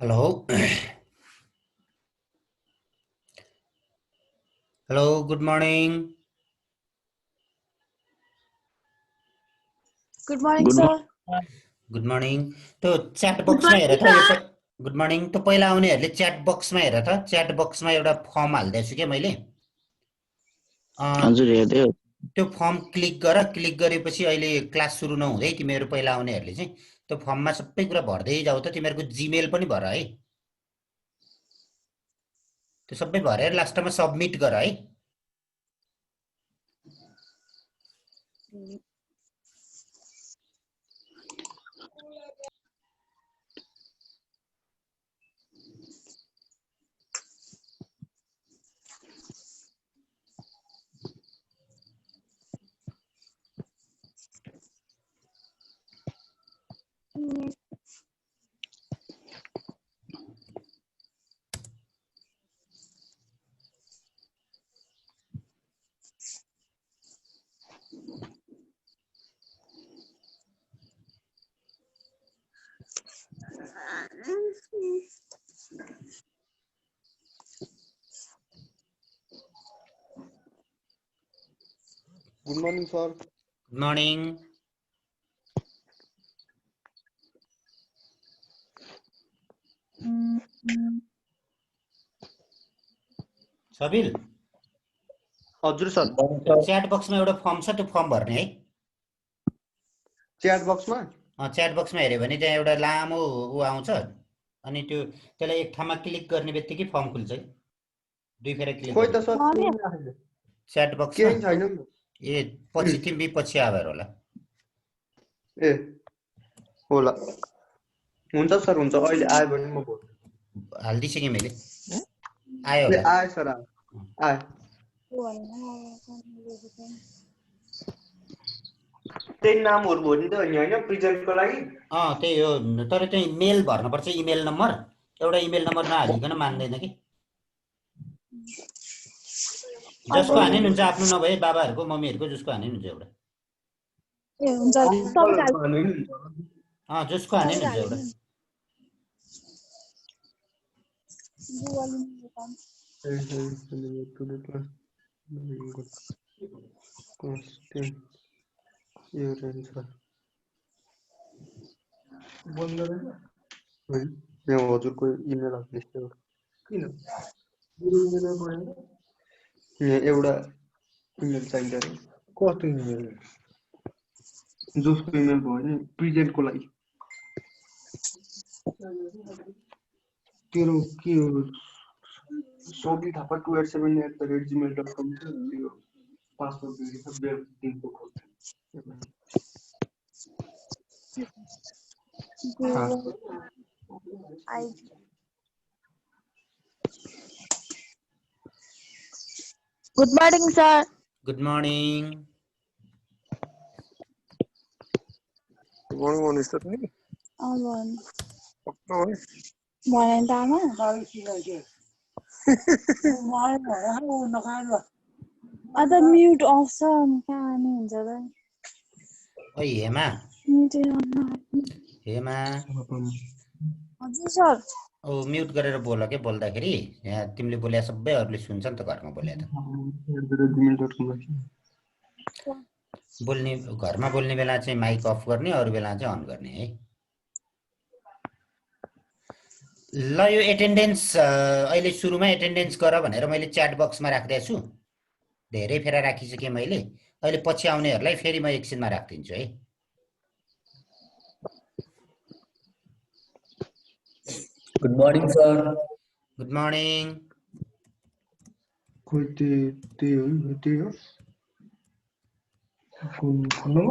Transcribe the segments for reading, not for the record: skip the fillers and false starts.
Hello. Hello, good morning. Good morning, Good sir. Good morning. त्यो chat Good बक्समा हेर morning, त यो sir. Good morning. त्यो पहिला आउनेहरूले च्याट बक्समा हेर त, च्याट बक्समा एउटा फर्म हाल्दैछु क्या मैले। हजुर हेर्दै हो। त्यो फर्म क्लिक गर, क्लिक गरेपछि अहिले क्लास सुरु नहुँदै तिमीहरू पहिला आउनेहरूले चाहिँ त्यो फर्ममा सबै कुरा भर्दै जाऊ त। तिमीहरूको जिमेल पनि भर है, त्यो सबै भरेर लास्टमा सबमिट गर है। Good morning, sir. Good morning. सबिल, हजुर सर। च्याट बक्समा एउटा फर्म छ, त्यो फर्म भर्ने है। च्याट बक्समा च्याट बक्समा हेऱ्यो भने त्यहाँ एउटा लामो ऊ आउँछ, अनि त्यसलाई एक ठाउँमा क्लिक गर्ने बित्तिकै फर्म खुल्छ है। दुई फेर क्लिक खोइ त गर्नु सर केही राखेको च्याट बक्समा। केही छैन नि। ए पछि तिमी पछि आएर होला। ए होला, हुन्छ सर, हुन्छ। अहिले आयो भने म बोल्छु। हालिदिइसकेँ मैले, आयो ए होला। आयो सर, आयो। त्यही नामहरू भर्नु त होइन प्रेजेन्टको लागि? त्यही हो, तर त्यही मेल भर्नुपर्छ, इमेल नम्बर। एउटा इमेल नम्बर नहालिकन मान्दैन कि। जसको हाने हुन्छ आफ्नो नभए बाबाहरूको मम्मीहरूको, जसको हाने हुन्छ एउटा। जसको हाने हुन्छ एउटा। हजुरको इमेल किन एउटा इमेल चाहिन्छ अरे। कस्तो इमेल? जसको इमेल भयो नि प्रेजेन्टको लागि। तेरो के हो? सोबी थापा 287@gmail.com त्यो पासवर्ड दिएको खोज्छ। Good morning, sir. Good morning. Morning, morning, sir. Morning, Dama. Other mute off, sir. ओ हेमा, हेमा हजुर सर। म्युट गरेर बोल के। बोल्दाखेरि यहाँ तिमीले बोले सबै अरूले सुन्छ नि त, घरमा बोले त। बोल्ने घरमा बोल्ने बेला चाहिँ माइक अफ गर्ने, अरू बेला चाहिँ अन गर्ने है। ल, यो एटेन्डेन्स अहिले सुरुमा एटेन्डेन्स गर भनेर मैले च्याट बक्समा राखिदिएको छु। धेरै फेर राखिसकेँ मैले। अहिले पछि आउनेहरूलाई फेरि म एकछिनमा राखिदिन्छु है। Good morning, sir. Good morning. खोइ त्यही हो नि, त्यही हो। खोल्नु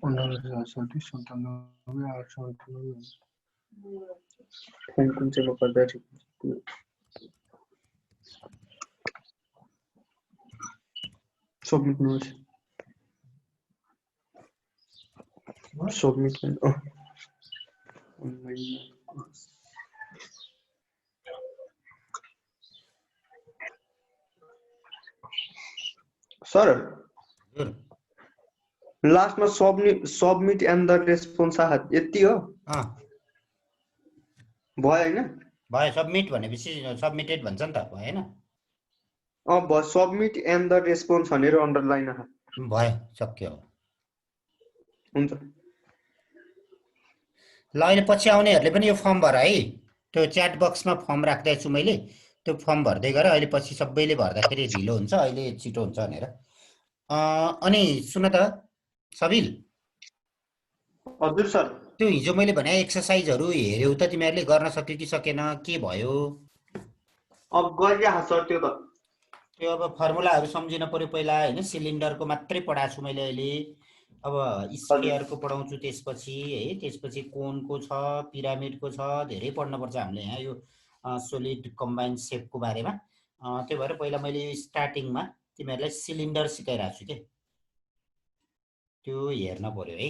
19,97,98,98 कुन चाहिँ गर्दा ठिक सबमिट नहोस्। सबमिट सर, लास्टमा सबमिट एन्ड द रेस्पोन्स यति हो भयो हैन भयो सबमिट भनेपछि सबमिटेड भन्छ नि त भएन भयो सबमिट एन्ड द रेस्पोन्स भनेर अन्डरलाइन भयो सक्यो हुन्छ ल अहिले पछि आउनेहरूले पनि यो फर्म भर है त्यो च्याट बक्समा फर्म राख्दैछु मैले त्यो फर्म भर्दै गर अहिले पछि सबैले भर्दाखेरि ढिलो हुन्छ अहिले छिटो हुन्छ भनेर अनि सुन त सबिल हजुर सर त्यो हिजो मैले भने एक्सरसाइजहरू हेर्यौ त तिमीहरूले गर्न सक्यो कि सकेन के भयो अब गरिराख सर त्यो त त्यो अब फर्मुलाहरू सम्झिन पर्यो पहिला हैन सिलिन्डरको मात्रै पढाएको छु मैले अहिले अब स्फियरको पढाउँछु त्यसपछि है त्यसपछि कोनको छ पिरामिडको छ धेरै पढ्नुपर्छ हामीले यहाँ यो सोलिड कम्बाइन्ड सेपको बारेमा त्यो भएर पहिला मैले स्टार्टिङमा तिमीहरूलाई सिलिन्डर सिकाइरहेको छु के त्यो हेर्न पर्यो है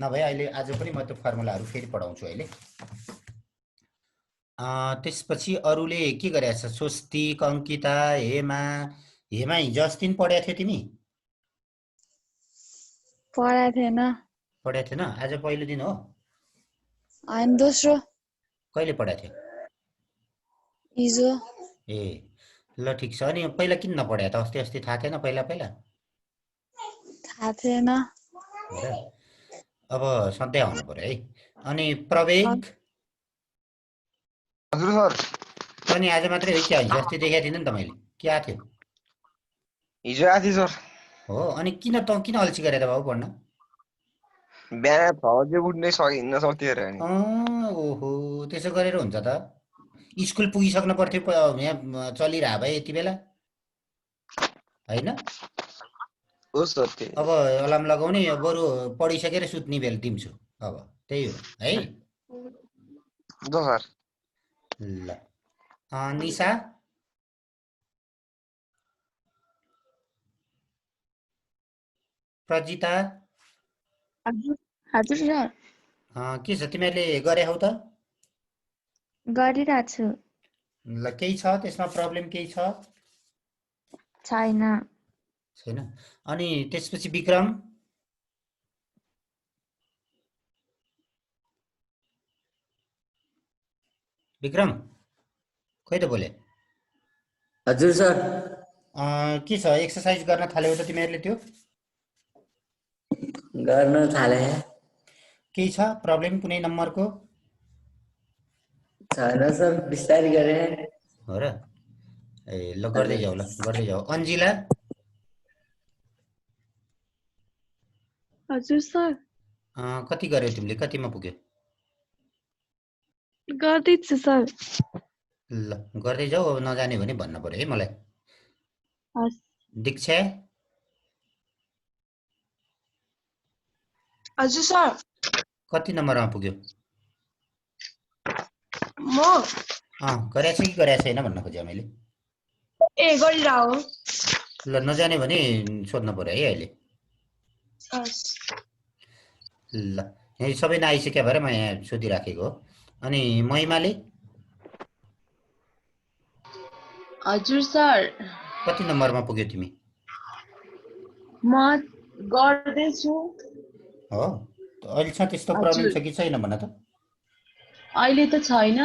नभए अहिले आज पनि म त्यो फर्मुलाहरू फेरि पढाउँछु अहिले त्यसपछि अरूले के गरेछ स्वस्तिक अंकिता हेमा हिजो अस्ति पनि पढेको थियौ तिमी पढेको थिएन आज पहिलो दिन हो होइन दोस्रो कहिले पढाएको थियो हिजो ए ल ठिक छ अनि पहिला किन नपढ्या त अस्ति अस्ति थाहा थिएन पहिला पहिला थाहा थिएन अब सधैँ आउनु पर्यो है अनि प्रवेग हजुर सर पनि आज मात्रै हो क्या हिजो अस्ति देखाएको थिएन नि त मैले के आएको थियो हिजो आएको थियो सर हो अनि किन अल्छी गरे त बाबु पढ्न बिहान 6 बजे उठ्नै सकिन्न सक्थ्यो अरे ओहो त्यसो गरेर हुन्छ त स्कुल पुगिसक्नु पर्थ्यो यहाँ चलिरह भए यति बेला हैन हो सर अब अलार्म लगाउने बरु पढिसकेर सुत्ने बेल दिन्छु अब त्यही हो है सर ल निशा प्रजिता हजुर सर के छ तिमीहरूले गरे हौ त गरिरहेको छु ल केही छ त्यसमा प्रब्लम केही छ छैन छैन अनि त्यसपछि विक्रम खै त बोले हजुर सर के छ एक्सरसाइज गर्न थाल्यौ त तिमीहरूले त्यो गर्न थाले केही छ प्रब्लम कुनै नम्बरको छैन सर बिस्तारै गरे हो र ए ल गर्दै जाऊ अन्जिला हजुर सर कति गर्यौ तिमीले कतिमा पुग्यो गर्दैछु सर ल गर्दै जाऊ अब नजाने भने भन्नु पर्यो है मलाई दीक्षा हजुर सर कति नम्बरमा पुग्यो म गरेछ कि गरेछ छैन भन्न खोजेँ मैले ए गरिरह ल नजाने भने सोध्नु पर्यो है अहिले ल यहाँ सबै नआइसक्यो भएर म यहाँ सोधिराखेको हो अनि महिमाले हजुर सर कति नम्बरमा पुग्यो तिमी म गर्दैछु हो अहिलेसम्म त्यस्तो प्रब्लम छ कि छैन भन त अहिले त छैन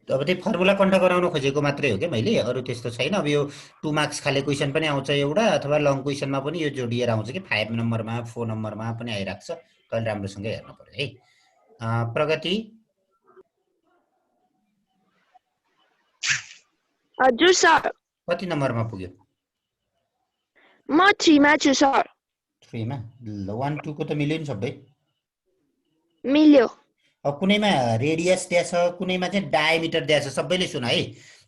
अब त्यही फर्मुला कण्ठ गराउन खोजेको मात्रै हो क्या मैले अरू त्यस्तो छैन अब यो 2 मार्क्स खाले क्वेसन पनि आउँछ एउटा अथवा लङ क्वेसनमा पनि यो जोडिएर आउँछ कि 5 नम्बरमा 4 नम्बरमा पनि आइराख्छ कहिले राम्रोसँग हेर्नु पर्यो है प्रगति हजुर सर कति नम्बरमा पुग्यो म 3 मा छु सर 3 मा ल 1 2 को त मिल्यो नि सबै मिल्यो अब कुनैमा रेडियस दिया छ कुनैमा चाहिँ डायमिटर दिया छ सबैले सुन है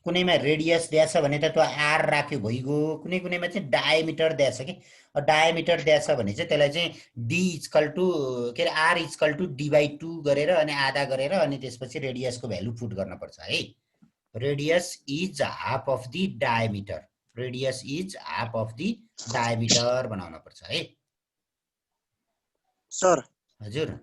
कुनैमा रेडियस दिया छ भने त त्यो आर राख्यो भइगयो कुनैमा चाहिँ डायमिटर दिया छ कि डायमिटर दिया छ भने चाहिँ त्यसलाई चाहिँ डी इक्वल टु के अरे आर इक्वल टु डी/2 गरेर अनि आधा गरेर अनि त्यसपछि रेडियसको भ्यालु पुट गर्न पर्छ है radius is half of the diameter बनाउन पर्छ है सर हजुर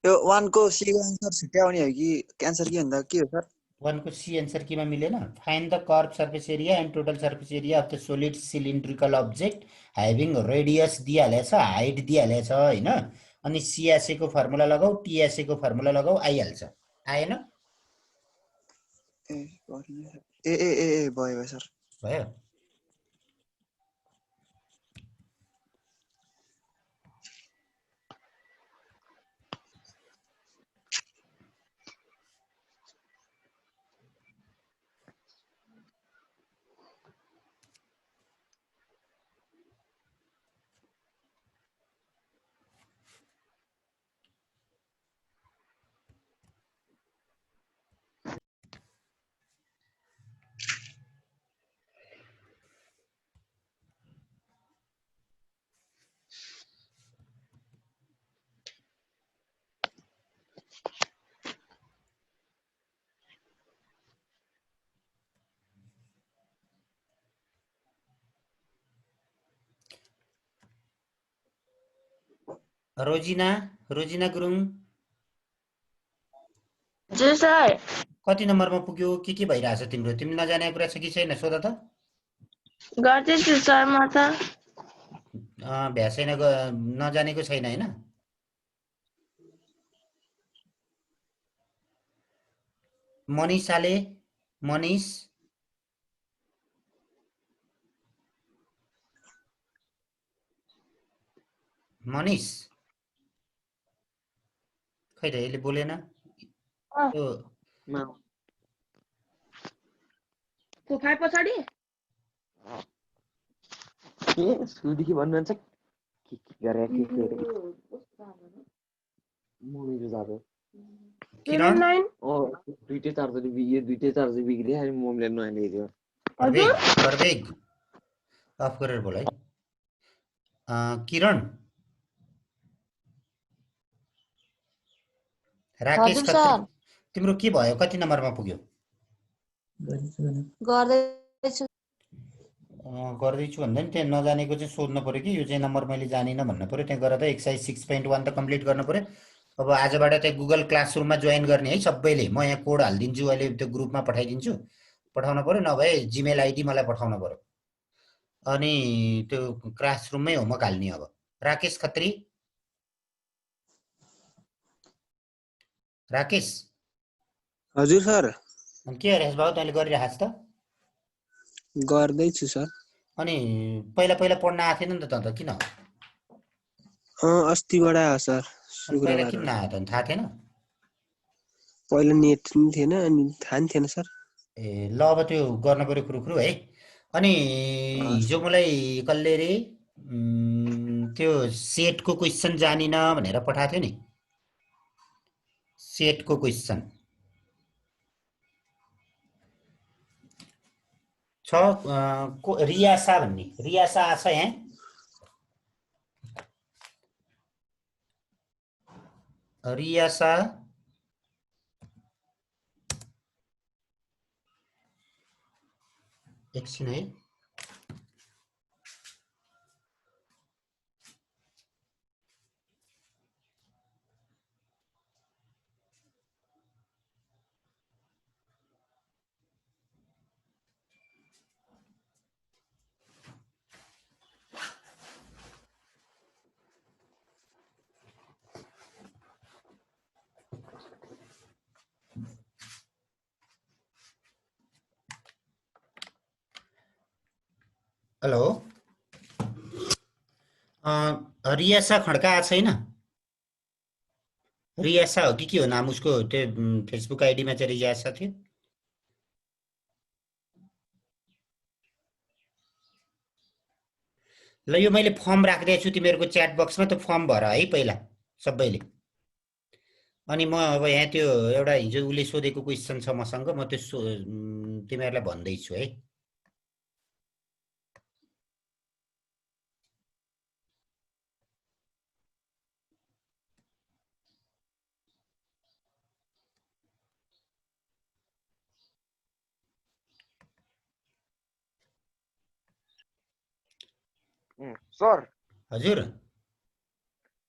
यो 1 को सी को आन्सर छिट्टै आउने हो कि क्यान्सर के भन्दा के हो सर 1 को सी आन्सर केमा मिलेन? Find the curve surface area and total surface area of the solid cylindrical object having radius दिइहालेछ, हाइट दिइहालेछ हैन। अनि सिएसए को फर्मुला लगाऊ, टिएसए को फर्मुला लगाऊ, आइहाल्छ। आएन? ए भयो सर। भयो। रोजिना गुरुङ हजुर सर। कति नम्बरमा पुग्यो? के भइरहेछ तिम्रो? तिमी नजानेको कुरा छ कि छैन सोध त। गर्दैछु सर म त। भ्यासैन नजानेको छैन हैन। मनिषाले मनिष खै त यसले बोलेन। त्यो 5 पछाडी के सुदेखि भन्नुहुन्छ के गरे के मोबाइल जाबे किरण 9 ओ दुईटै चार्जर बिग्रियो अनि मोबाइल नयाँ ल्याइदियो। प्रवेग अफ गरेर बोल है। किरण राकेश हजुर खत्री सर। तिम्रो के भयो? कति नम्बरमा पुग्यो? गर्दैछु। गर्दैछु भन्दा नि त्यहाँ नजानेको चाहिँ सोध्नु पर्यो कि यो चाहिँ नम्बर मैले जानिनँ भन्नु पर्यो। त्यहाँ गएर त एक्सर्साइज 6.1 त कम्प्लिट गर्नु पर्यो। अब आजबाट त्यहाँ गुगल क्लासरुममा जोइन गर्ने है सबैले। म यहाँ कोड हालिदिन्छु, अहिले त्यो ग्रुपमा पठाइदिन्छु, पठाउनु पर्यो। नभए जिमेल आइडी मलाई पठाउनु पर्यो। अनि त्यो क्लासरुममै होमवर्क हाल्ने। अब राकेश खत्री राकेश हजुर सर। अनि के गरेस् बाबु? तैँले गरिरहेछ त? गर्दैछु सर। अनि पहिला पढ्न आएको थिएन नि त? त किन अस्तिबाट आयो सर, पहिला शुक्रबार। किन नआयो त? थाहा थिएन? पहिला नेट पनि थिएन अनि थाहा नि थिएन सर। ए ल अब त्यो गर्न पर्यो खुरुखुरु है। अनि हिजो मलाई कसले रे त्यो सेटको क्वेसन जानिन भनेर पठाएको थियो नि। सेटको क्वेसन छ रियासा भन्ने। रियासा आछ यहाँ? रियासा एकछिन है। हेलो रियासा खड्का आएको छैन? रियासा हो कि के हो नाम उसको? त्यो फेसबुक आइडीमा चाहिँ रियासा थियो। ल यो मैले फर्म राखिदिएको छु तिमीहरूको च्याट बक्समा, त्यो फर्म भर है पहिला सबैले। अनि म अब यहाँ त्यो एउटा हिजो उसले सोधेको क्वेसन छ मसँग, म त्यो तिमीहरूलाई भन्दैछु है। सर हजुर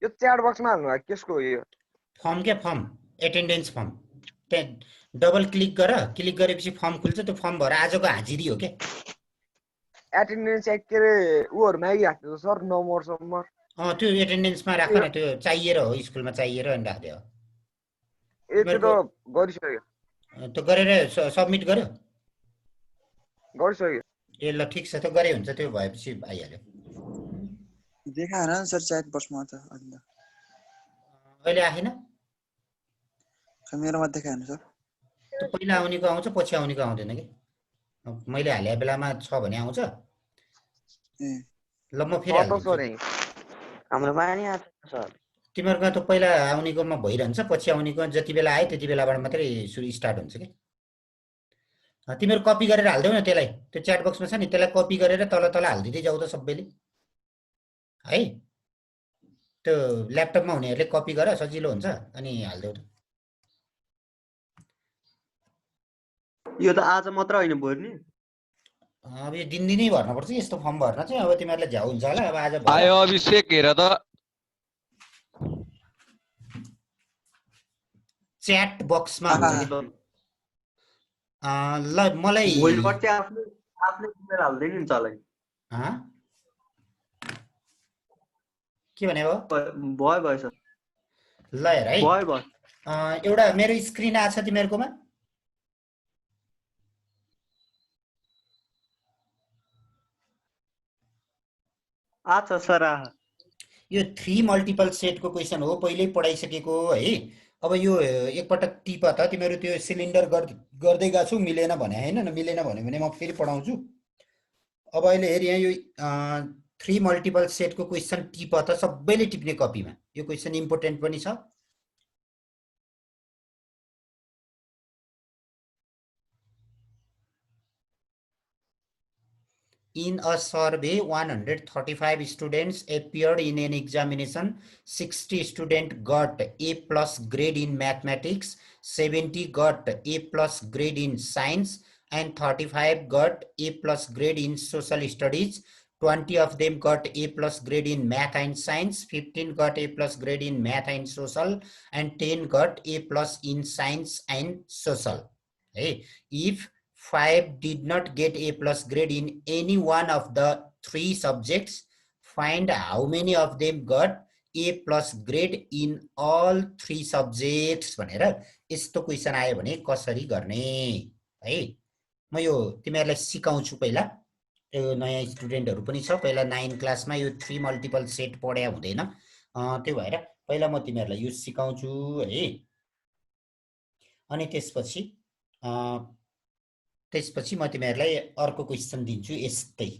यो च्याट बक्समा हाल्नु केसको हो यो? फर्म क्या फर्म, एटेन्डेन्स फर्म। त्यहाँ डबल क्लिक गरेपछि फर्म खुल्छ, त्यो फर्म भएर आजको हाजिरी हो क्या। एटेन्डेन्स चेक के अरे उहरू मागिराख्नु सर नम्बरसम्म। त्यो एटेन्डेन्समा राख न, त्यो चाहिएर हो, स्कुलमा चाहिएर अनि राखिदियो। ए त्यो त गरिसक्यो त्यो गरेर सब्मिट गर्यो। गरिसक्यो। ए ल ठिक छ, त्यो गरे हुन्छ, त्यो भएपछि आइहाल्यो। देखाएन नि सर च्याट बक्समा त अहिले अहिले आएन, मेरोमा देखाएन सर। त्यो पहिला आउनेको आउँछ, पछि आउनेको आउँदैन कि। मैले हाले बेलामा छ भने आउँछ। ए ल म फेरि हाल्छु। हाम्रोमा नि आएको छ सर। तिमीहरूको त पहिला आउनेकोमा भइरहन्छ, पछि आउनेको जति बेला आयो त्यति बेलाबाट मात्रै सुरु स्टार्ट हुन्छ कि। तिमीहरू कपी गरेर हाल्देऊ न त्यसलाई, त्यो च्याट बक्समा छ नि, त्यसलाई कपी गरेर तल तल हालिदिँदै जाऊ त सबैले है। त्यो ल्यापटपमा हुनेहरूले कपी गर, सजिलो हुन्छ, अनि हालिदेऊ त। यो त आज मात्र होइन भोलि नि। अब यो दिनदिनै भर्नुपर्छ यस्तो फर्म भर्न चाहिँ। अब तिमीहरूलाई झ्याउ हुन्छ होला। अब आज आयो अभिषेक हेर त। च्याट बक्समा ल मलाई भोलिबाट चाहिँ आफ्नै इमेल हाल्दै नि हुन्छ होला। के भने भयो सर। ल हेर है, भयो एउटा मेरो स्क्रिन आछ तिमीहरूकोमा। आछ सर। यो 3 मल्टिपल सेटको क्वेसन हो, पहिल्यै पढाइसकेको है। अब यो एकपटक टिप त, तिमीहरू त्यो सिलिन्डर गर्दै गएको छु, मिलेन भने होइन, मिलेन भन्यो भने म फेरि पढाउँछु। अब अहिले हेर यहाँ यो 3 मल्टिपल सेटको क्वेसन टिप त, सबैले टिप्ने कपीमा। यो क्वेसन इम्पोर्टेन्ट पनि छ। In a survey, 135 students appeared in an examination. 60 students got A plus grade in mathematics, 70 got A plus grade in science, and 35 got A plus grade in social studies. 20 of them got A plus grade in math and science, 15 got A plus grade in math and social, and 10 got A plus in science and social. Hey, if 5 did not get A plus grade in any one of the 3 subjects, find how many of them got A plus grade in all 3 subjects भनेर यस्तो question आयो भने कसरी गर्ने है। म यो तिमीहरूलाई सिकाउँछु। पहिला यो नयाँ स्टुडेन्टहरू पनि छ, पहिला 9 क्लासमा यो 3 मल्टिपल सेट पढ्या हुँदैन, त्यो भएर पहिला म तिमीहरूलाई यो सिकाउँछु है। अनि त्यसपछि म तिमीहरूलाई अर्को क्वेसन दिन्छु यस्तै।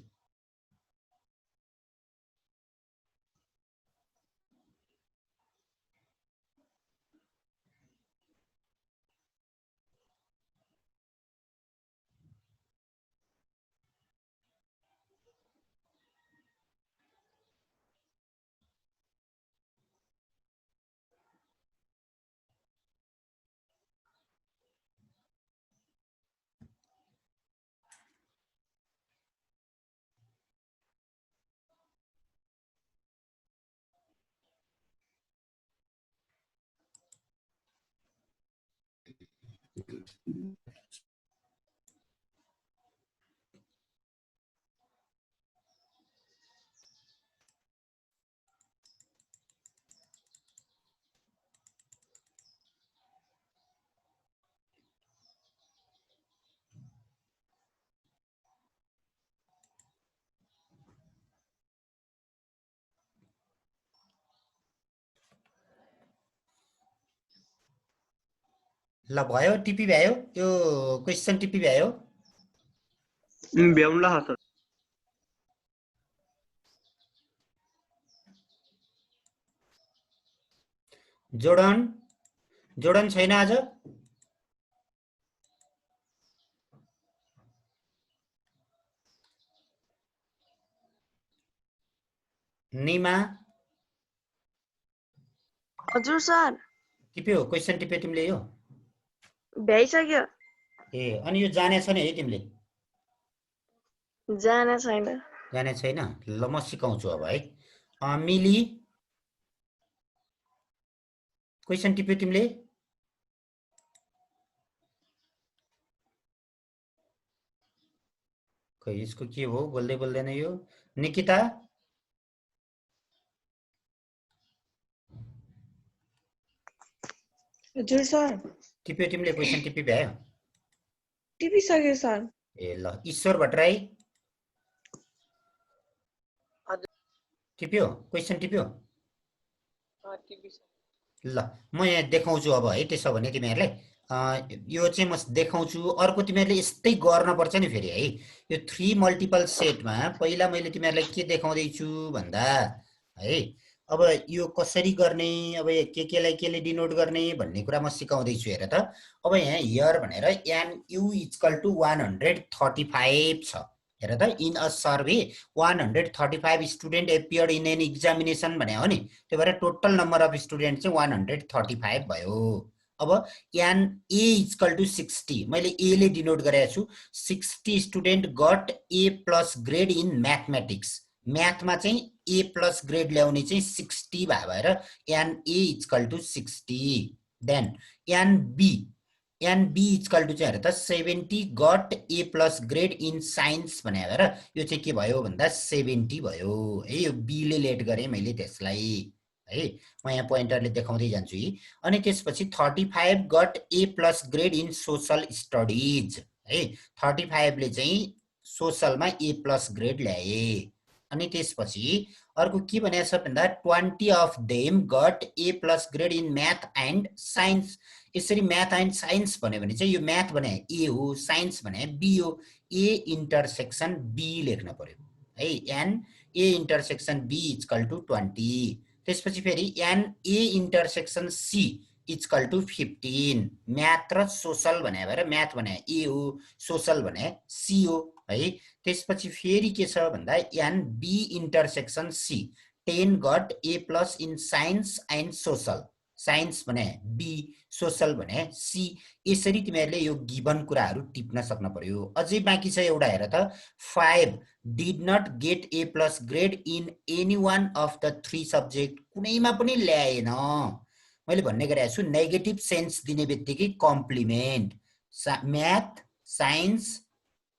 ल भयो, टिपी भ्यायो, यो क्वेसन टिपी भ्यायो। भ्याउला सर। जोडन छैन आज? निमा हजुर सर। टिप्यो, क्वेसन टिप्यो तिमीले? यो भ्याइसक्यो। ए अनि यो जाने छैन है तिमीले? जाने छैन। जाने छैन? ल म सिकाउँछु अब है। मिली क्वेसन टिप्यो तिमीले? खै यसको के हो बोल्दै बोल्दैन यो निकिता हजुर सर टिप्यो तिमीले क्वेशन टिपि भ्यायो टिपिसके सर ए ल ईश्वर भट्टराई टिप्यो क्वेशन टिप्यो ल म यहाँ देखाउँछु अब है त्यसो भने तिमीहरूलाई यो चाहिँ म देखाउँछु अर्को तिमीहरूले यस्तै गर्नुपर्छ नि फेरि है यो 3 मल्टिपल सेटमा पहिला मैले तिमीहरूलाई के देखाउँदैछु भन्दा है अब यो कसरी गर्ने अब केलाई केले डिनोट गर्ने भन्ने कुरा म सिकाउँदैछु हेर त अब यहाँ हियर भनेर NU = 135 छ हेर त in a survey 135 student appeared in an examination भने हो नि त्यो भएर टोटल नम्बर अफ स्टुडेन्ट चाहिँ 135 भयो अब NA = 60 मैले A ले डिनोट गरेको छु 60 student got A+ grade in mathematics म्याथमा चाहिँ A+ ग्रेड ल्याउने चाहिँ 60 भएर NA = 60 देन NB = चाहिँ हेर त 70 got A+ grade in science भनेर यो चाहिँ के भयो भन्दा 70 भयो है यो B ले लेट गरे मैले त्यसलाई है म यहाँ पोइन्टरले देखाउँदै जान्छु है अनि त्यसपछि 35 got A+ grade in social studies है 35 ले चाहिँ सोशलमा A+ ग्रेड ल्याए अनि त्यसपछि अर्को के भनेको छ भन्दा 20 of them got A+ grade in math and science यसरी म्याथ एन्ड साइन्स भन्यो भने चाहिँ यो म्याथ भने A हो साइन्स भने B हो A इन्टरसेक्सन B लेख्न पर्यो है एन A इन्टरसेक्सन B = 20 त्यसपछि फेरि NA इन्टरसेक्सन C = 15 म्याथ र सोशल भने भएर म्याथ भने A हो सोशल भने C हो है त्यसपछि फेरि के छ भन्दा NB intersection C 10 got A+ in science and social science भने B सोशल भने C यसरी तिमीहरूले यो गिभन कुराहरू टिप्न सक्न पर्यो अझै बाँकी छ एउटा हेर त 5 did not get A+ grade in any one of the 3 subject कुनैमा पनि ल्याएन मैले भन्ने गरेको छु नेगेटिभ सेन्स दिने बित्तिकै कम्प्लिमेन्ट म्याथ साइन्स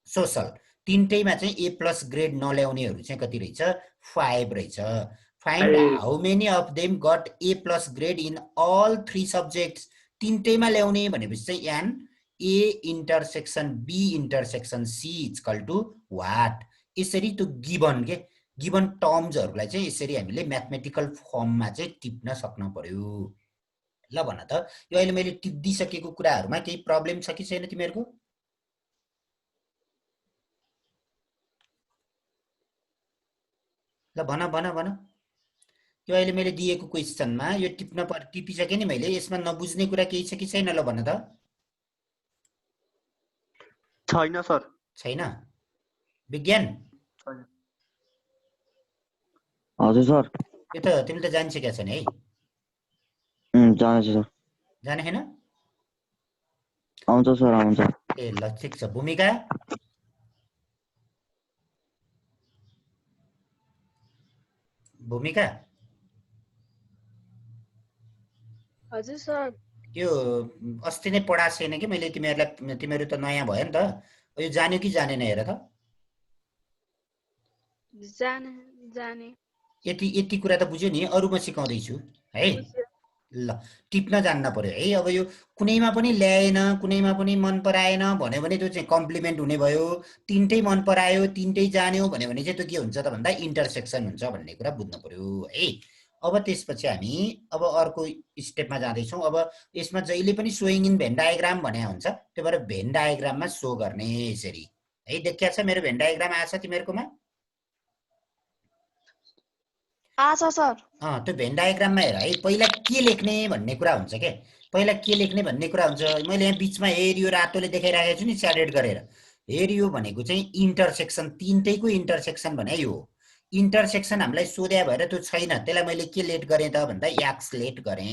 सोशल तीनटैमा चाहिँ A+ ग्रेड नल्याउनेहरू चाहिँ कति रहेछ 5 रहेछ find how many of them got A+ grade in all 3 subjects तीनटैमा ल्याउने भनेपछि चाहिँ an A intersection B intersection C = what यसरी त्यो गिभन के गिभन टर्म्सहरूलाई चाहिँ यसरी हामीले म्याथमेटिकल फर्ममा चाहिँ टिप्न सक्न पर्यो ल भन त यो अहिले मैले टिप्दिसकेको कुराहरुमा केही प्रब्लम छ कि छैन तिमीहरुको ल भन भन भन यो अहिले मैले दिएको क्वेशनमा यो टिपिसके नि मैले यसमा नबुझ्ने कुरा केही छ कि छैन ल भन त छैन सर छैन विज्ञान हजुर सर यो त तिमीले त जानिसकेका छन् है जान्छ सर जाने हैन आउँछ सर आउँछ ए ल ठिक छ भूमिका भूमिका हजुर सर यो अस्ति नै पढाएको छैन कि मैले तिमीहरुलाई तिमीहरु त नयाँ भयो नि त यो जान्यो कि जानेन हेर त जाने यति कुरा त बुझ्यो नि अरु म सिकाउँदै छु है ल टिप्न जान्न पर्यो है अब यो कुनैमा पनि ल्याएन कुनैमा पनि मन पराएन भन्यो भने त्यो चाहिँ कम्प्लिमेन्ट हुने भयो तीनटै मन परायो तीनटै जान्यो भन्यो भने चाहिँ त्यो के हुन्छ त भन्दा इन्टरसेक्सन हुन्छ भन्ने कुरा बुझ्नु पर्यो है अब त्यसपछि हामी अब अर्को स्टेपमा जाँदै छौं अब यसमा जहिले पनि सोइङ इन भेन डायग्राम भने हुन्छ त्यो भएर भेन डायग्राममा सो गर्ने यसरी है देखिया छ मेरो भेन डायग्राम आछ तिमीहरुकोमा आछ सर त्यो भेन डायग्राममा हेर है पहिला के लेख्ने भन्ने कुरा हुन्छ के पहिला के लेख्ने भन्ने कुरा हुन्छ मैले यहाँ बीचमा हेरियो रातोले देखाइराखेको छु नि स्याडेड गरेर हेरियो भनेको चाहिँ इन्टरसेक्सन तीनटैको इन्टरसेक्सन भने यो इन्टरसेक्सन हामीलाई सोध्या भएर त्यो छैन त्यसलाई मैले के लेट गरे त भन्दा एक्सलेट गरे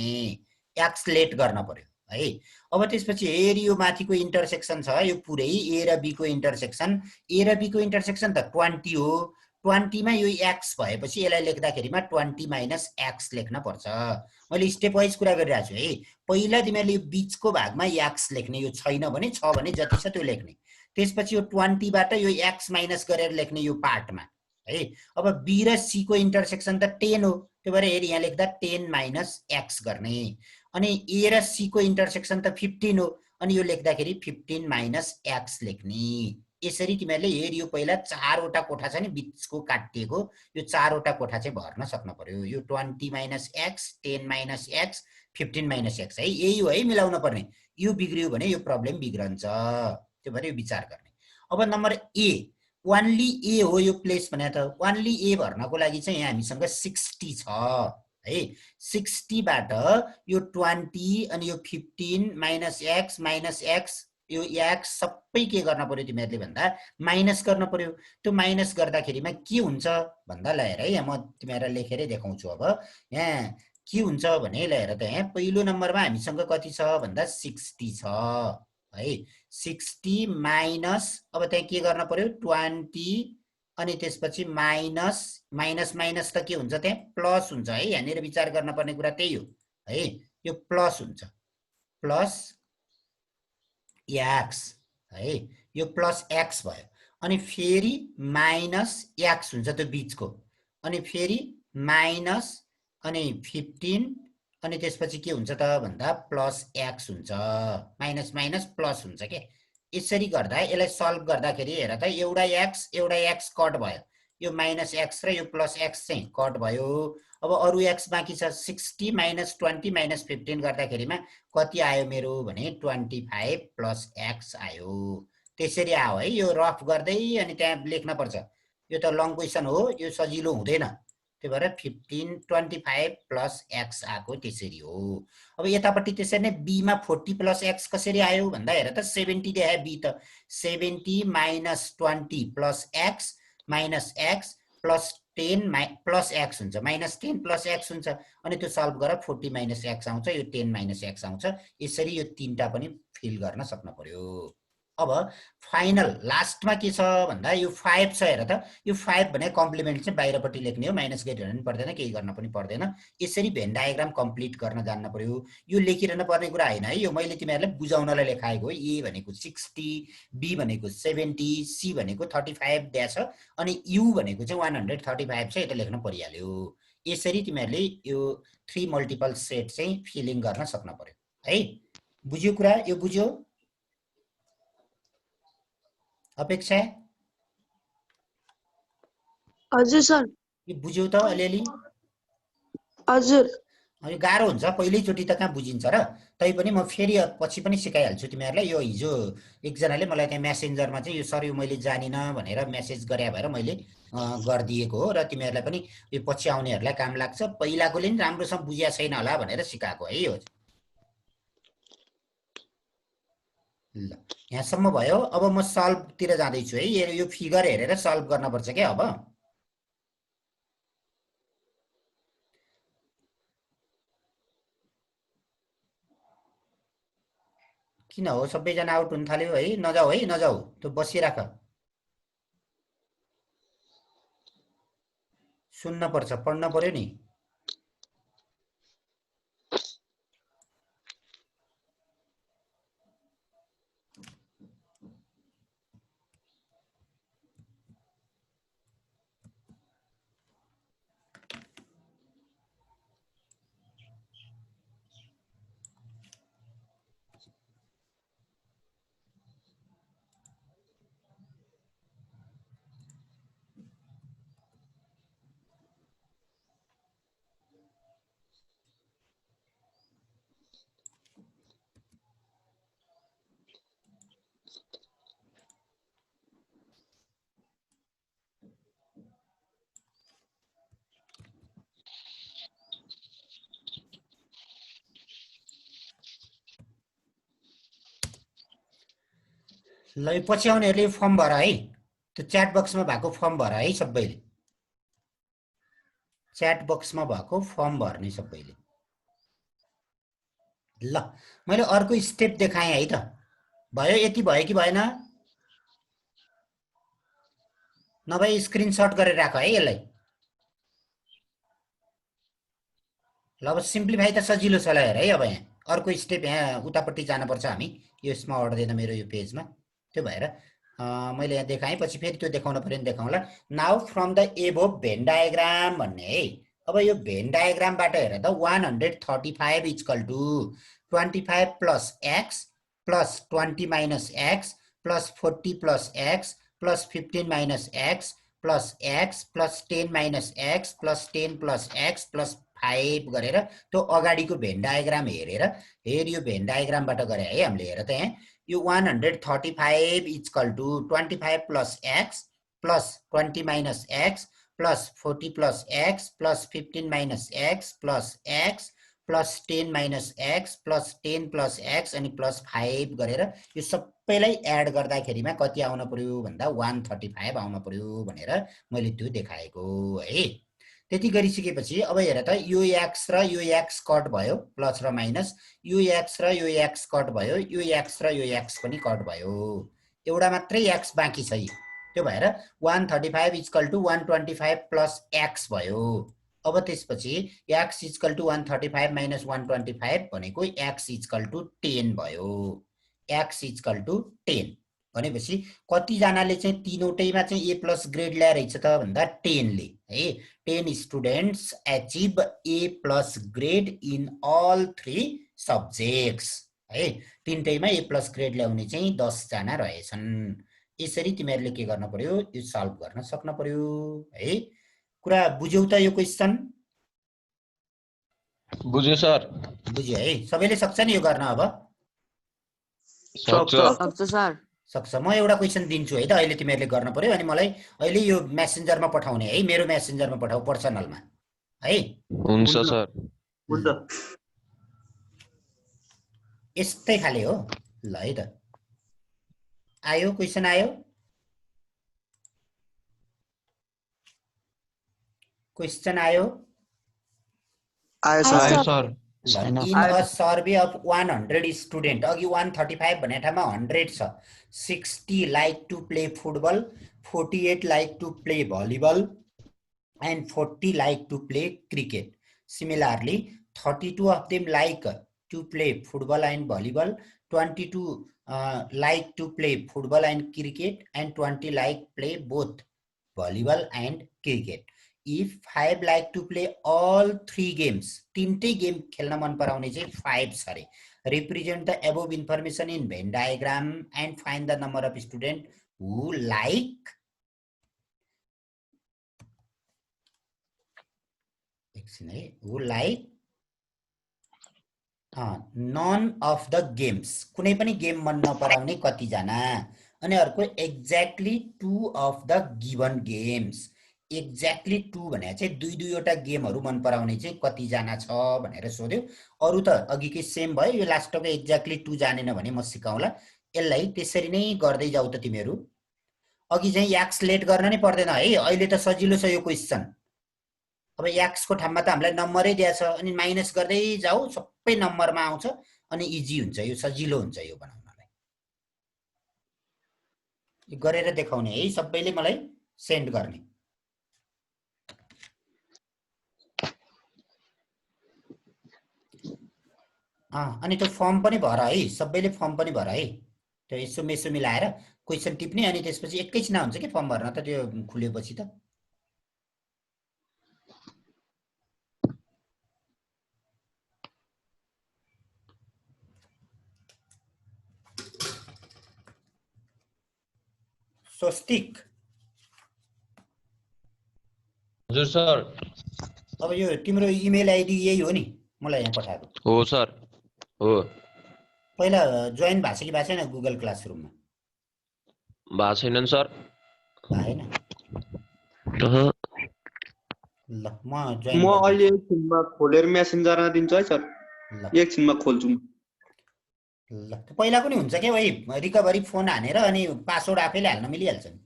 एक्सलेट गर्न पर्यो है अब त्यसपछि हेरियो माथिको इन्टरसेक्सन छ यो पुरै ए र बी को इन्टरसेक्सन ए र बी को इन्टरसेक्सन त 20 हो 20 मा यो x भएपछि यसलाई लेख्दाखेरिमा 20 - x लेख्न पर्छ मैले स्टेप वाइज कुरा गरिरहेको छु है पहिला तिमीले यो बीचको भागमा x लेख्ने यो छैन भने छ भने जति छ त्यो लेख्ने त्यसपछि यो 20 बाट यो x माइनस गरेर लेख्ने यो पार्टमा है। अब b र c को इन्टरसेक्सन त 10 हो, त्यो भएर हेर यहाँ लेख्दा 10 माइनस x गर्ने। अनि a र c को इन्टरसेक्सन त 15 हो, अनि यो लेख्दाखेरि 15 माइनस x लेख्ने। यसरी तिमीहरूले हेर यो पहिला 4 वटा कोठा छ नि बीचको काटिएको, यो 4 वटा कोठा चाहिँ भर्न सक्नु पर्यो। यो 20 minus x, 10 minus x, 15 minus x है, यही हो है मिलाउन पर्ने। यो बिग्रियो भने यो प्रब्लम बिग्रन्छ, त्यो भएर यो विचार गर्ने। अब नम्बर ए, ओन्ली ए हो यो प्लेस भने त ओन्ली ए भर्नको लागि चाहिँ यहाँ हामीसँग 60 छ है। 60 बाट यो 20 अनि यो 15 माइनस x यो x सबै के गर्न पर्यो तिमीहरूले भन्दा माइनस गर्न पर्यो। त्यो माइनस गर्दाखेरिमा के हुन्छ भन्दा ल हेर है, यहाँ म तिमीहरूलाई लेखेरै देखाउँछु। अब यहाँ के हुन्छ भने ल हेर त, यहाँ पहिलो नम्बरमा हामीसँग कति छ भन्दा 60 छ है। 60 माइनस, अब त्यहाँ के गर्न पर्यो 20 अनि त्यसपछि माइनस माइनस माइनस त के हुन्छ त्यहाँ प्लस हुन्छ है। यहाँनिर विचार गर्न पर्ने कुरा त्यही हो है, यो प्लस हुन्छ, प्लस एक्स है, यो प्लस एक्स भयो। अनि फेरि माइनस एक्स हुन्छ त्यो बीचको, अनि फेरि माइनस अनि 15 अनि त्यसपछि के हुन्छ त भन्दा प्लस एक्स हुन्छ, माइनस माइनस प्लस हुन्छ के। यसरी गर्दा यसलाई सल्भ गर्दाखेरि हेर त, एउटा एक्स कट भयो, यो माइनस एक्स र यो प्लस एक्स चाहिँ कट भयो। अब अरु एक्स बाँकी छ, 60 माइनस 20 माइनस 15 गर्दाखेरिमा कति आयो मेरो भने 25 प्लस एक्स आयो। त्यसरी आयो है, यो रफ गर्दै अनि त्यहाँ लेख्न पर्छ। यो त लङ क्वेसन हो, यो सजिलो हुँदैन, त्यही भएर 25 प्लस एक्स आएको त्यसरी हो। अब यतापट्टि त्यसरी नै बी मा 40 प्लस एक्स कसरी आयो भन्दा हेर त 70 देखायो बी त, 70 minus 20 plus x minus x plus 10 plus x हुन्छ, माइनस 10 प्लस एक्स हुन्छ। अनि त्यो सल्भ गरेर 40 माइनस एक्स आउँछ, यो 10 माइनस एक्स आउँछ। यसरी यो तीनटा पनि फिल गर्न सक्न पर्यो। अब फाइनल लास्टमा के छ भन्दा यो 5 छ हेर त, यो 5 भने कम्प्लिमेन्ट चाहिँ बाहिरपट्टि लेख्ने हो, माइनस गरिरहनु पनि पर्दैन, केही गर्न पनि पर्दैन। यसरी भेन डायग्राम कम्प्लिट गर्न जान्न पर्यो। यो लेखिरहनु पर्ने कुरा हैन है, यो मैले तिमीहरूलाई बुझाउनलाई लेखाएको हो। ए भनेको 60, बी भनेको 70, सी भनेको 35 दिया छ, अनि यु भनेको चाहिँ 135 छ, यता लेख्न परिहाल्यो। यसरी तिमीहरूले यो 3 मल्टिपल सेट चाहिँ फिलिङ गर्न सक्न पर्यो है। बुझ्यो कुरा? यो बुझ्यो अपेक्षा? हजुर सर। यो बुझ्यौ त अलिअलि? हजुर। यो गाह्रो हुन्छ, पहिल्यैचोटि त कहाँ बुझिन्छ र। तैपनि म फेरि पछि पनि सिकाइहाल्छु तिमीहरूलाई। यो हिजो एकजनाले मलाई त्यहाँ मेसेन्जरमा चाहिँ यो सर यो मैले जानिन भनेर मेसेज गरे भएर मैले गरिदिएको हो, र तिमीहरूलाई पनि यो पछि आउनेहरूलाई काम लाग्छ। पहिलाकोले नि राम्रोसँग बुझिया छैन होला भनेर सिकाएको है यो। ल यहाँसम्म भयो। अब म सल्भतिर जाँदैछु है। यो फिगर हेरेर सल्भ गर्नुपर्छ क्या अब। किन हो सबैजना आउट हुन थाल्यो है? नजाऊ है, नजाऊ, त्यो बसिराख, सुन्न पर्छ, पढ्न पर्यो नि। ल यो पछि आउनेहरूले फर्म भर है, त्यो च्याट बक्समा भएको फर्म भर है सबैले, च्याट बक्समा भएको फर्म भर्ने सबैले। ल मैले अर्को स्टेप देखाएँ है त, भयो? यति भयो कि भएन? नभए स्क्रिनशट गरेर राख है यसलाई। ल अब सिम्प्लिफाई त सजिलो छ ल हेर है। अब यहाँ अर्को स्टेप यहाँ उतापट्टि जानुपर्छ हामी, यो यसमा अड्दैन मेरो यो पेजमा, त्यो भएर मैले यहाँ देखाएँ, पछि फेरि त्यो देखाउन पर्यो नि देखाउँला। Now from the above Venn diagram भन्ने है। अब यो भेन डायग्रामबाट हेर त 135 equal to 25 plus x plus 20 minus x plus 40 plus x plus 15 minus x plus x plus 10 minus x plus 10 plus x plus 5 गरेर त्यो अगाडिको भेन डायग्राम हेरेर यो भेन डायग्रामबाट गरे है हामीले। हेर त यहाँ यो 135 equal to 25 plus x plus 20 minus x plus 40 plus x plus 15 minus x plus x plus 10 minus x plus 10 plus x अनि प्लस 5 गरेर यो सबैलाई एड गर्दाखेरिमा कति आउन पर्यो भन्दा 135 आउन पर्यो भनेर मैले त्यो देखाएको है। त्यति गरिसकेपछि अब हेर त यो एक्स र यो एक्स कट भयो, प्लस र माइनस, यो एक्स र यो एक्स कट भयो, यो एक्स र यो एक्स पनि कट भयो, एउटा मात्रै एक्स बाँकी छ। त्यो भएर 135 इक्वल टु 125 प्लस एक्स भयो। अब त्यसपछि एक्स इक्वल टु 135 माइनस 125 भनेको एक्स इक्वल टु 10 भयो। एक्स इक्वल टु 10 भनेपछि कतिजनाले चाहिँ तीनवटैमा चाहिँ ए प्लस ग्रेड ल्याएर रहेछ त भन्दा 10 ले है। 10 students achieve A plus grade in all 3 subjects है। तीनटैमा ए प्लस ग्रेड ल्याउने चाहिँ 10 जना रहेछन्। यसरी तिमीहरूले के गर्न पर्यो, यो सल्भ गर्न सक्न पर्यो है। कुरा बुझ्यौ त यो क्वेशन? बुझ्यो सर। बुझ्यो है, सबैले सक्छ नि यो गर्न? अब सक्छ सर। सक्छ। म एउटा क्वेशन दिन्छु है त, अहिले तिमीहरूले गर्न पर्यो अनि मलाई अहिले यो मेसेन्जरमा पठाउने है, मेरो मेसेन्जरमा पठाऊ पर्सनलमा है। हुन्छ सर। हुन्छ। यस्तै खाले हो ल है त। आयो क्वेशन आयो? क्वेशन आयो? आयो sir. In a survey of 100 student, अघि 135 भन्ने ठाउँमा 100 छ। 60 like to play football, 48 like to play volleyball and 40 like to play cricket. Similarly, 32 of them like to play football and volleyball, 22 like to play football and cricket and 20 like play both volleyball and cricket. If 5 like to play all 3 games, तीनटै game खेल्न मन पराउने चाहिँ 5 छ रे। Represent the above information in Venn diagram and find the number of students who like none of the games, कुनै पनि game मन नपराउने कति जना, अनि अर्को exactly 2 of the given games, exactly 2 भने चाहिँ दुई दुईवटा गेमहरु मन पराउने चाहिँ कति जना छ भनेर सोध्यो। अरु त अघिकै सेम भयो, यो लास्टको एक्ज्याक्टली 2 जानेन भने म सिकाउँला। यसलाई त्यसरी नै गर्दै जाऊ त तिमीहरु। अघि चाहिँ एक्स लेट गर्न नै पर्दैन है, अहिले त सजिलो छ यो क्वेशन। अब एक्स को ठाउँमा त हामीलाई नम्बरै दिया छ, अनि माइनस गर्दै जाऊ, सबै नम्बरमा आउँछ अनि इजी हुन्छ, यो सजिलो हुन्छ यो बनाउनलाई। यो गरेर देखाउने है, सबैले मलाई सेन्ड गर्ने। अनि त्यो फर्म पनि भर है, सबैले फर्म पनि भर है। त्यो यसो मेसो मिलाएर क्वेशन टिप्ने अनि त्यसपछि एकैछिन हुन्छ के फर्म भर्न त, त्यो खुलेपछि त। स्वस्तिक। हजुर सर। अब यो तिम्रो इमेल आइडी यही हो नि मलाई यहाँ पठाएको? हो सर, हो। पहिला जोइन भएको छ कि भएको छैन गुगल क्लासरुममा? भएको छैन सर। भएन? ल म जोइन म अहिले एकछिनमा खोलेर मेसेन्जरमा दिन्छु है सर। एकछिनमा खोल्छु म। ल पहिला पनि हुन्छ के भाइ, रिकभरी फोन हानेर अनि पासवर्ड आफैले हाल्न मिलिहाल्छ नि।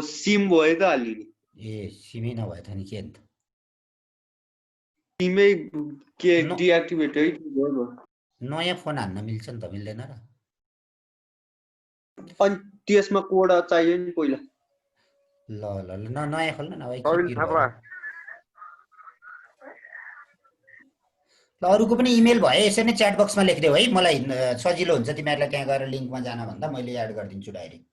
सिम भयो त हाल्ने नि। ए सिमै नभए त नि के अन्त? सिमै के डिएक्टिभेट है भयो। नयाँ फोन हान्न मिल्छ नि त, मिल्दैन र? अनि त्यसमा कोड चाहियो नि पहिला। ल ल ल नयाँ खोल्न न भाइ। ल अरूको पनि इमेल भए यसरी नै च्याट बक्समा लेखिदेऊ है, मलाई सजिलो हुन्छ तिमीहरूलाई त्यहाँ गएर लिङ्कमा जान भन्दा मैले एड गरिदिन्छु डाइरेक्ट।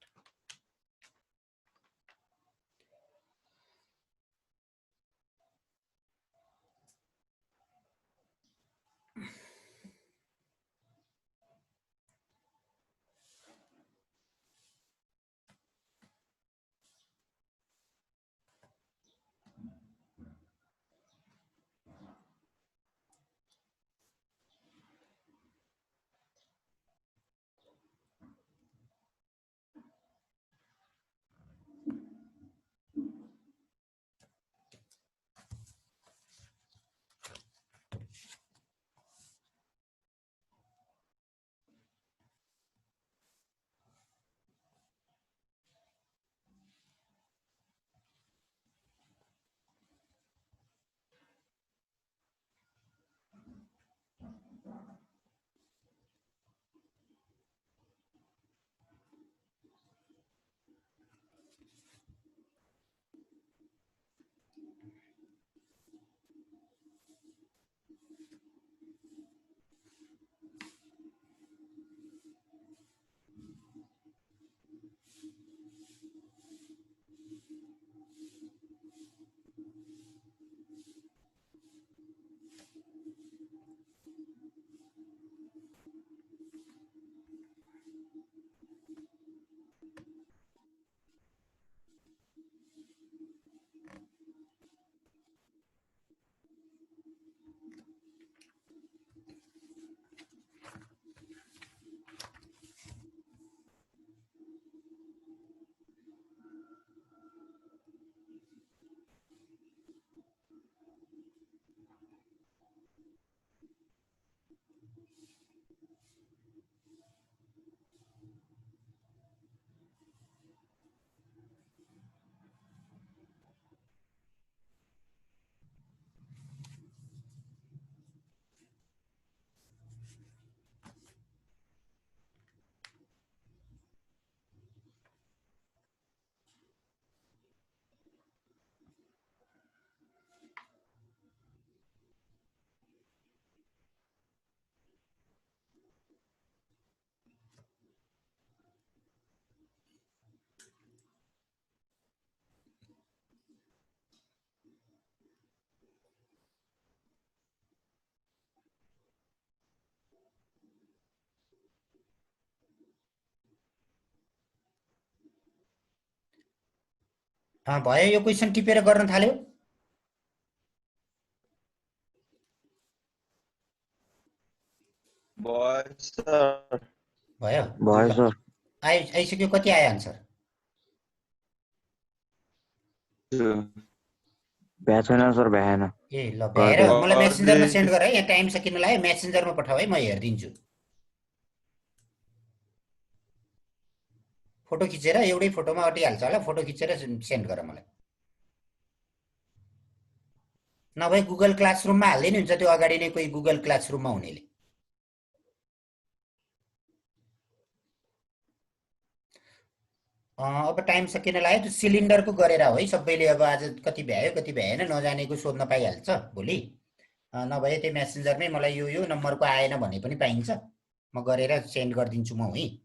भयो, यो क्वेसन टिपेर गर्न थाल्यो। भयो भयो सर। आइसक्यो। कति आयो आन्सर? भ्या छैन सर, भ्याएन। ए ल भ्याएर मलाई मेसेन्जरमा सेन्ड गर है, यहाँ टाइम सकिन लाग्यो, मेसेन्जरमा पठाऊ है, म हेरिदिन्छु। फोटो खिचेर एउटै फोटोमा अटिहाल्छ होला, फोटो खिचेर सेन्ड गर मलाई। नभए गुगल क्लासरुममा हाल्दै नि हुन्छ, त्यो अगाडि नै कोही गुगल क्लासरुममा हुनेले। अब टाइम सकिन लाग्यो, त्यो सिलिन्डरको गरेर हो है सबैले। अब आज कति भ्यायो कति भ्याएन नजानेको सोध्न पाइहाल्छ भोलि। नभए त्यो मेसेन्जरमै मलाई यो नम्बरको आएन भने पनि पाइन्छ, म गरेर सेन्ड गरिदिन्छु म है।